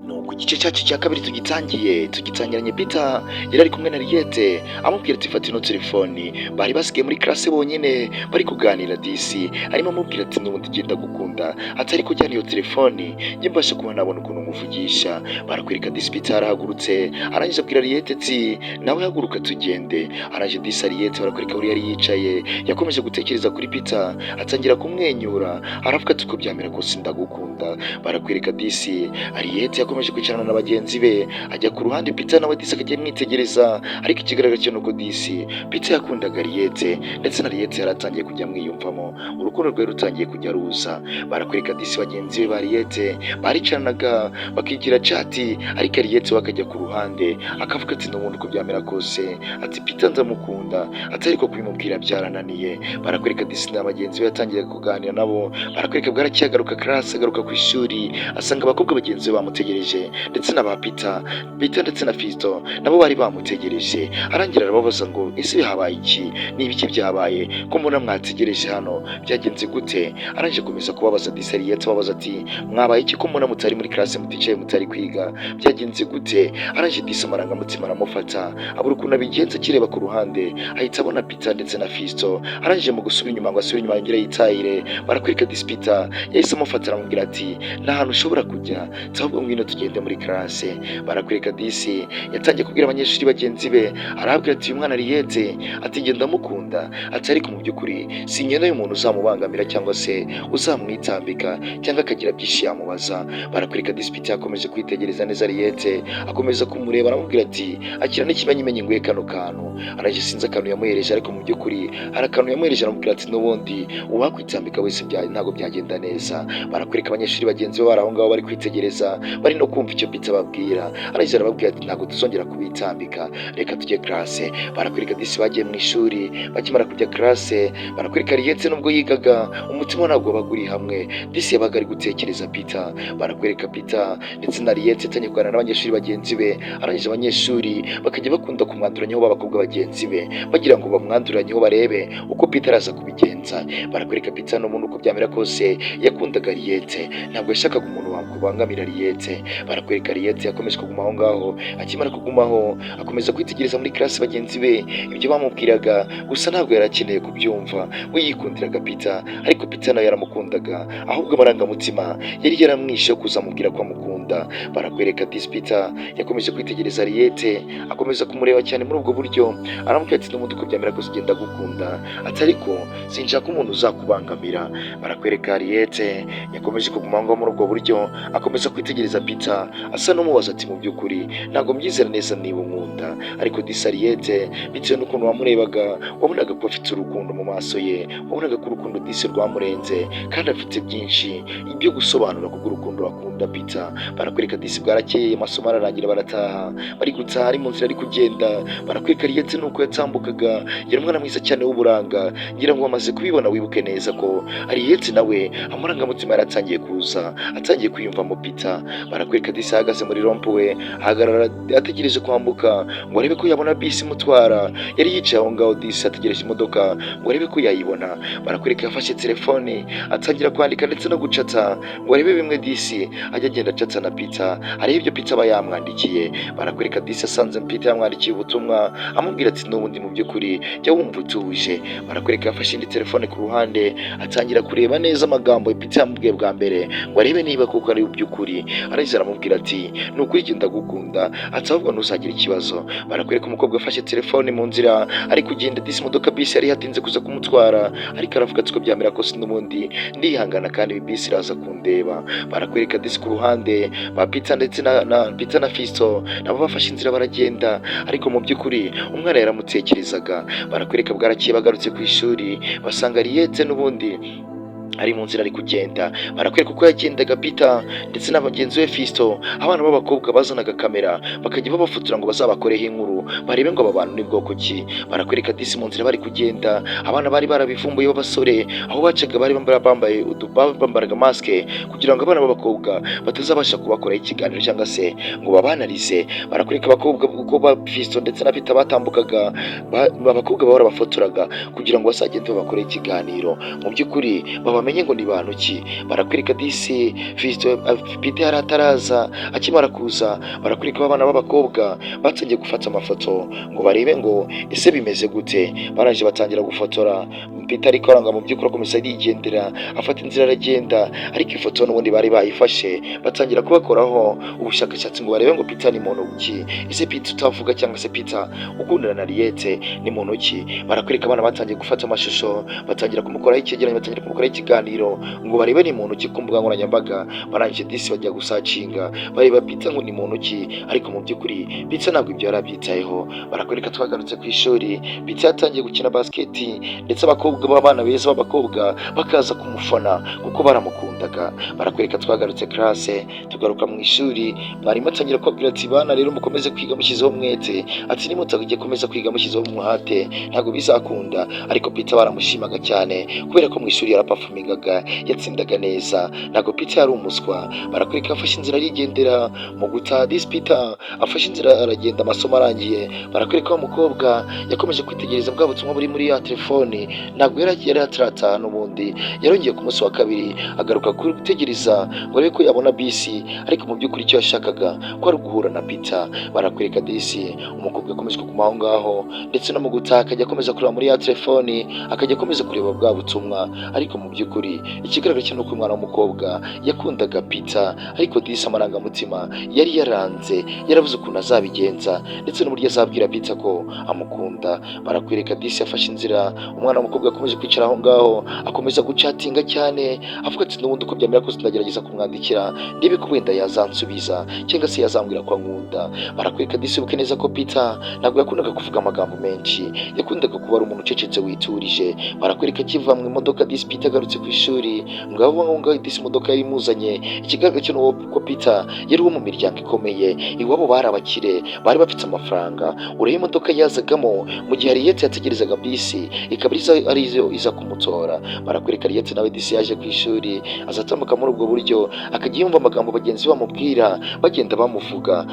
Nuko igice cyacu cya kabiri tugitangiranye Peter yari ari kumwe na Riette amubwira ati fata ino telefoni, bari basigaye muri classe bonyine bari kuganira disi, arimo amubwira ati n'ubundi genda gukunda atari kujyana iyo telefoni njye mbasha kuba nabona ukuntu muvugisha. Barakwereka disi Peter arahagurutse arangije abwira Riette ati nawe haguruka tugende. Araje disi Riette barakwereka buri yari yicaye yakomeje gutekereza kuri Peter atangira kumwenyura aravuga ati ko byamera kose ndagukunda. Barakwereka disi Riette yakomeje kwicarana na bagenzi be ajya ku ruhande Peter nawe disi akajya amwitegereza, ariko ikigaragara cyo nuko disi Peter yakundaga Riette ndetse na Riette yaratangiye kujya amwiyumvamo, urukundo rwe rutangiye kujya ruza. Barakwereka disi bagenzi be ba Riette baricaranaga bakigira chat, ariko Riette wakajya ku ruhande akavuga ati n'ubundi uko byamera kose ati Peter ndamukunda atari ko kubimubwira byarananiye. Barakwereka disi na bagenzi be yatangiye kuganira nabo, barakwereka bwaracyagaruka class agaruka ku ishuri asanga abakobwa bagenzi be bamutegereje ndetse na ba Peter ndetse na Fisto nabo bari bamutegereje. Arangira arababaza ngo ese bihabaye iki, ni ibiki byabaye ko mbona mwategereje hano, byagenze gute? Arangije komeza kubabaza disi Riette ababaza ati mwabaye iki ko mbona mutari muri class muticaye mutari kwiga, byagenze gute? Arangije disi amarangamutima aramufata abura ukuntu abigenza akireba ku ruhande ahita abona Peter ndetse na Fisto. Arangije mu gusubira inyuma ngo asubire inyuma yongere yitahire, barakwereka disi Peter yahise amufata aramubwira ati nta hantu ushobora kujya ahubwo ngwino tugende muri class. Barakwereka disi yatangiye kubwira abanyeshuri bagenzi be arabwira ati uyu mwana Riette ati ngenda mukunda ati ariko mu by'ukuri sinkeneye umuntu uzamubangamira cyangwa se uzamwitambika cyangwa akagira byinshi yamubaza. Barakwereka disi Peter yakomeje kwitegereza neza Riette akomeza kumureba aramubwira ati akira n'ikimenyimenyi nguye kano kantu. Araje sinzi akantu yamuhereje, ariko mu by'ukuri hari akantu yamuhereje aramubwira ati n'ubundi uwakwitambika wese ntabwo byagenda neza. Barakwereka abanyeshuri bagenzi be bari aho ngaho bari kwitegereza bari no kumva icyo Peter babwira. Arangije arababwira ati ntabwo tuzongera kubitambika reka tujye class. Barakwereka disi bagiye mu ishuri bakimara kujya class, barakwereka Riette nubwo yigaga umutima ntabwo baguri hamwe, disi yabaga ari gutekereza Peter. Barakwereka Peter ndetse na Riette yatangiye kuganira n'abanyeshuri bagenzi be, arangije abanyeshuri bakajya bakunda kumwanduranyaho b'abakobwa bagenzi be bagira ngo bamwanduranyeho barebe uko Peter araza kubigenza. Barakwereka Peter n'umuntu uko byamera kose yakundaga Riette, ntabwo yashakaga umuntu wakubangamira Riette. Barakwereka Riette yakomeje kuguma aho ngaho, akimara kugumaho akomeza kwitegereza muri class bagenzi be ibyo bamubwiraga, gusa ntabwo yarakeneye kubyumva, we yikundiraga Peter, ariko Peter nawe yaramukundaga ahubwo amarangamutima yari yaramwishe kuzamubwira ko amukunda. Barakwereka disi Peter yakomeje kwitegereza Riette akomeza kumureba cyane muri ubwo buryo aramubwira ati n'umuntu uko byamera kose ugenda gukunda ati ariko sinshaka umuntu uzakubangamira. Barakwereka Riette yakomeje kuguma aho ngaho muri ubwo buryo akomeza kwitegereza Peter asa n'umubaza ati mu by'ukuri ntabwo mbyizera neza niba unkunda, ariko disi Riette bitewe n'ukuntu wamurebaga wabonaga ko afite urukundo mu maso ye, wabonaga ko urukundo disi rwamurenze kandi afite byinshi ibyo gusobanura kubw'urukundo akunda Peter. Barakwereka disi bwarakeye amasomo ararangira barataha, bari gutaha ari mu nzira ari kugenda. Barakwereka Riette nuko yatambukaga yari umwana mwiza cyane w'uburanga, ngira ngo wamaze kubibona wibuke neza ko Riette nawe amarangamutima yaratangiye kuza atangiye kwiyumvamo Peter. Barakwereka disi ahagaze muri rompuwe ahagarara ategereje kwambuka ngo arebe ko yabona bisi imutwara, yari yicaye aho ngaho disi ategereje imodoka ngo arebe ko yayibona. Barakwereka yafashe telefoni atangira kwandika ndetse no gucata ngo arebe bimwe disi ajya agenda acata na Peter arebe ibyo Peter aba yamwandikiye. Barakwereka disi asanze Peter yamwandikiye ubutumwa amubwira ati n'ubundi mu by'ukuri jya wumva utuje. Barakwereka yafashe indi telefone ku ruhande atangira kureba neza amagambo Peter yamubwiye bwa mbere ngo arebe niba koko ari by'ukuri. Arangije aramubwira ati ni ukuri genda gukunda ati ahubwo ntuzagira ikibazo. Barakwereka umukobwa afashe telefone mu nzira ari kugenda disi imodoka bisi yari yatinze kuza kumutwara, ariko aravuga ati ko byamera kose n'ubundi ndihangana kandi bisi iraza kundeba. Barakwereka disi ku ruhande ba Peter ndetse na Peter na Fisto nabo bafashe inzira baragenda, ariko mu by'ukuri umwana yaramutekerezaga. Barakwereka bwarakiye bagarutse ku ishuri basanga Riette n'ubundi ari mu nzira ari kugenda. Barakwereka uko yagendaga Peter ndetse n'abagenzi be Fisto, abana b'abakobwa bazanaga kamera bakajya babafotora ngo bazabakoreho inkuru barebe ngo aba bantu ni bwoko ki. Barakwereka disi mu nzira bari kugenda abana bari barabivumbuye b'abasore aho bacaga bari bambaye bambaraga maske kugira ngo abana b'abakobwa batazabasha kubakoraho ikiganiro cyangwa se ngo babanarize. Barakwereka abakobwa uko ba Fisto ndetse na Peter batambukaga abakobwa bahora bafotoraga kugira ngo bazagende babakoreho ikiganiro. Mu by'ukuri baba bamenye ngo ni bantu ki. Barakwereka disi Fiston Peter yari ataraza, akimara kuza barakwereka abana b'abakobwa batangiye gufata amafoto ngo barebe ngo ese bimeze gute. Barangije batangira gufotora Peter ariko aranga mu by'ukuri akomeza yigendera afata inzira aragenda, ariko ifoto n'ubundi bari bayifashe batangira kubakoraho ubushakashatsi ngo barebe ngo Peter ni muntu ki. Ese Peter utavuga cyangwa se Peter ukundana na Ariete ni muntu ki. Barakwereka abana batangiye gufata amashusho, batangira kumukoraho icyegeranyo, batangira kumukoraho ikiganiro ngo barebe ni muntu ki ku mbuga nkoranyambaga. Barangije disi bajya gusacinga bareba Peter ngo ni muntu ki, ariko mu by'ukuri Peter ntabwo ibyo yarabyitayeho. Barakwereka twagarutse ku ishuri, Peter yatangiye gukina basket ndetse abakobwa b'abana beza b'abakobwa bakaza kumufana kuko baramukundaga. Barakwereka twagarutse classe, tugaruka mu ishuri, mwarimu atangira kubabwira ati bana rero mukomeze kwiga mushyizeho umwete, ati nimutagiye komeza kwiga mushyizeho umuhate ntabwo bizakunda. Ariko Peter baramushimaga cyane kubera ko mu ishuri yarapafumingaga, yatsindaga neza, ntabwo Peter yari umuswa. Barakwereka afashe inzira arigendera mu gutaha disi Peter afashe inzira aragenda amasomo arangiye. Barakwereka umukobwa yakomeje kwitegereza bwa butumwa buri muri ya telefoni, ntabwo yari atarataha n'ubundi. Yarongeye ku munsi wa kabiri agaruka gutegereza ngo arebe ko yabona bisi, ariko mu by'ukuri icyo yashakaga ko ari uguhura na Peter. Barakwereka disi umukobwa yakomeje kuguma aho ngaho, ndetse no mu gutaha akajya akomeza kureba muri ya telefoni, akajya akomeza kureba bwa butumwa, ariko mu by'ukuri ikigaragara cyo nuko umwana w'umukobwa yakundaga Peter, ariko disi amarangamutima yari yaranze, yarabuze ukuntu azabigenza ndetse n'uburyo azabwira Peter ko amukunda. Barakwereka disi yafashe inzira, umwana w'umukobwa akomeje kwicara aho ngaho akomeza gucatinga cyane avuga ati n'ubundi uko byamera kose ndagerageza kumwandikira ndebe ko wenda yazansubiza cyangwa se yazambwira ko ankunda. Barakwereka disi buke neza ko Peter ntabwo yakundaga kuvuga amagambo menshi, yakundaga kuba ari umuntu ucecetse witurije. Barakwereka akiva mu imodoka disi Peter agarutse ku ishuri, ngaho disi imodoka yari imuzanye. Ikigaragara cyo nuko Peter yari uwo mu miryango ikomeye, iwabo bari abakire, bari bafite amafaranga. Ureba imodoka yazagamo mu gihe Ariete yategerezaga bisi ikaba arizo iza kumutora. Barakwereka Ariete nawe disi yaje ku ishuri, azatambuka muri ubwo buryo akajya yumva amagambo bagenzi bamubwira bagenda bamuvuga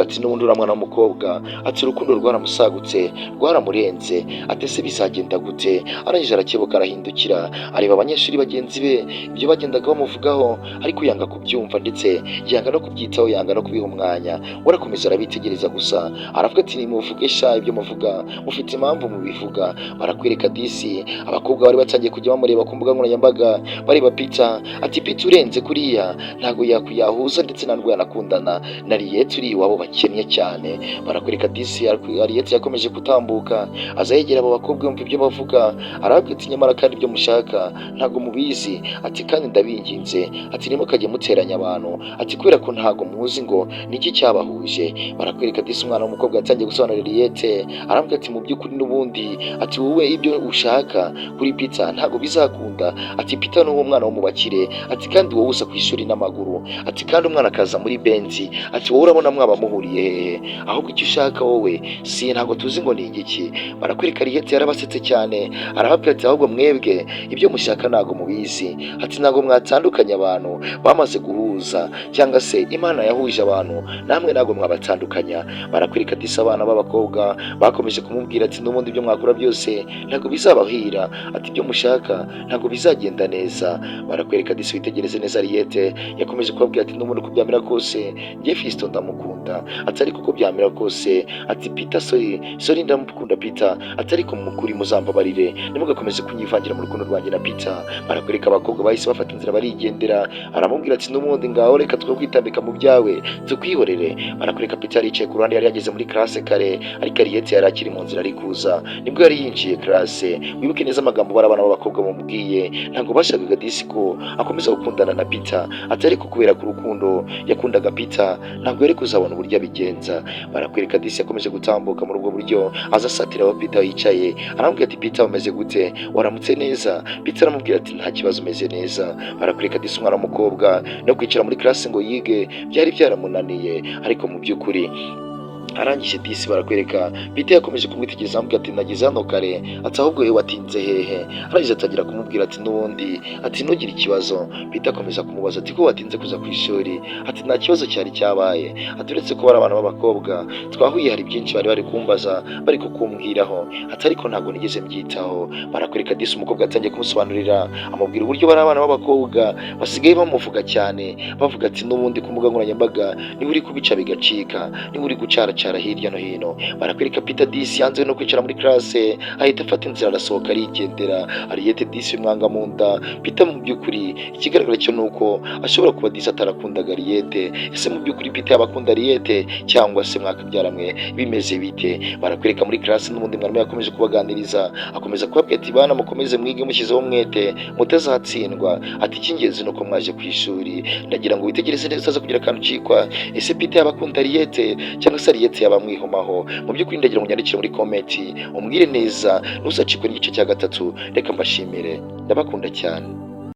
ati n'ubundi uriya mwana w'umukobwa, ati urukundo rwaramusagutse rwaramurenze, ati ese bizagenda gute. Arangije arakebuka arahindukira areba abanyeshuri bagenzi be ibyo bagendaga bamuvugaho, ariko yanga kubyumva ndetse yanga no kubyitaho, yanga no kubiha umwanya. Warakomeza arabitegereza gusa aravuga ati nimuvuge sha ibyo muvuga mufite impamvu mubivuga. Barakwereka disi abakobwa bari batangiye kujya bamureba ku mbuga nkoranyambaga bareba Peter, ati Peter urenze kuriya ntabwo yahuza ndetse ntabwo yanakundana na Ariete uri iwabo bakennye cyane. Barakwereka disi Ariete yakomeje gutambuka aza yegera abo bakobwa yumva ibyo bavuga, arababwira ati nyamara kandi ibyo mushaka ntabwo mubizi, ati kandi ndabinginze, ati ntimukajye muteranya abantu, ati kubera ko ntabwo muzi ngo niki cyabahuje. Barakwereka disi umwana w'umukobwa yatangiye gusobanurira Ariete, arambwira ati mu by'ukuri n'ubundi, ati wowe ibyo ushaka kuri Peter ntabwo bizakunda, ati Peter ni uwo mwana wo mu bakire, ati kandi wowe uza ku ishuri n'amaguru, ati kandi umwana akaza muri benzi, ati wowe urabona mwaba muhuriye hehe, ahubwo icyo ushaka wowe si ntabwo tuzi ngo ni igiki. Barakwereka Ariete yarabasetse cyane arababwira ati ahubwo mwebwe ibyo mushaka ntabwo mubizi, ati ntabwo mwatandukanya abantu bamaze guhuza, cyangwa se Imana yahuje abantu namwe ntabwo mwabatandukanya. Barakwereka disi abana b'abakobwa bakomeje kumubwira ati n'ubundi ibyo mwakora byose ntabwo bizabahira, ati ibyo mushaka ntabwo bizagenda neza. Barakwereka disi witegereze neza Ariete yakomeje kubabwira ati n'ubundi uko byamera kose njye Fiston ndamukunda, ati ariko uko byamera kose, ati Peter sorry ndamukunda Peter, ati ariko mukuri muzambabarire ntimugakomeze kunyivangira mu rukundo rwanjye na Peter. Barakwereka abakobwa bahise bafata inzira barigendera, aramubwira ati n'ubundi ngaho reka twe kwitambika mu byawe tukwihorere. Barakwereka Peter yicaye ku ruhande, yari yageze muri classe kare, ariko Ariete yari akiri mu nzira ari kuza nibwo yari yinjiye classe. Wibuke neza amagambo barabana b'abakobwa bamubwiye, ntabwo bashakaga disi ko akomeza gukundana na Peter, ati ariko kubera ku rukundo yakundaga Peter ntabwo yari kuzabona uburyo abigenza. Barakwereka disi yakomeje gutambuka muri ubwo buryo aza asatira aho Peter yicaye, aramubwira ati Peter umeze gute, waramutse neza? Peter aramubwira ati nta kibazo umeze neza. Barakwereka disi umwana w'umukobwa no kwicara muri classe ngo yige byari byaramunaniye, ariko mu by'ukuri arangije disi barakwereka Peter yakomeje kumwitegereza amubwira ati nagize hano kare, ati ahubwo wewe watinze hehe? Arangije atangira kumubwira ati n'ubundi, ati ntugire ikibazo. Peter akomeza kumubaza ati ko watinze kuza ku ishuri? Ati nta kibazo cyari cyabaye, ati uretse ko bari abana b'abakobwa twahuye hari byinshi bari kumbaza bari kukumbwiraho, ati ariko ntabwo nigeze mbyitaho. Barakwereka disi umukobwa atangiye kumusobanurira amubwira uburyo bari abana b'abakobwa basigaye bamuvuga cyane, bavuga ati n'ubundi ku mbuga nkoranyambaga niba uri kubica bigacika, niba uri gucaracara hirya no hino. Barakwereka Peter disi yanze no kwicara muri classe, ahita afata inzira arasohoka arigendera. Ariete disi mwanga mu nda. Peter mu by'ukuri ikigaragara cyo nuko ashobora kuba disi atarakundaga Ariete. Ese mu by'ukuri Peter yabakunda Ariete cyangwa se mwakabyaramwe bimeze bite? Barakwereka muri classe n'ubundi mwarimu yakomeje kubaganiriza, akomeza kubabwira ati bana mukomeze mwige mushyizeho umwete mutazatsindwa, ati icy'ingenzi nuko mwaje ku ishuri. Ndagira ngo witegereze neza utaza kugira akantu cikwa. Ese Peter yabakunda Ariete cyangwa se Ariete yabamwihomaho? Mu by'ukuri ndagira ngo unyandikire muri comment umbwire neza, ntuzacikwe n'igice cya gatatu. Reka mbashimire, ndabakunda cyane.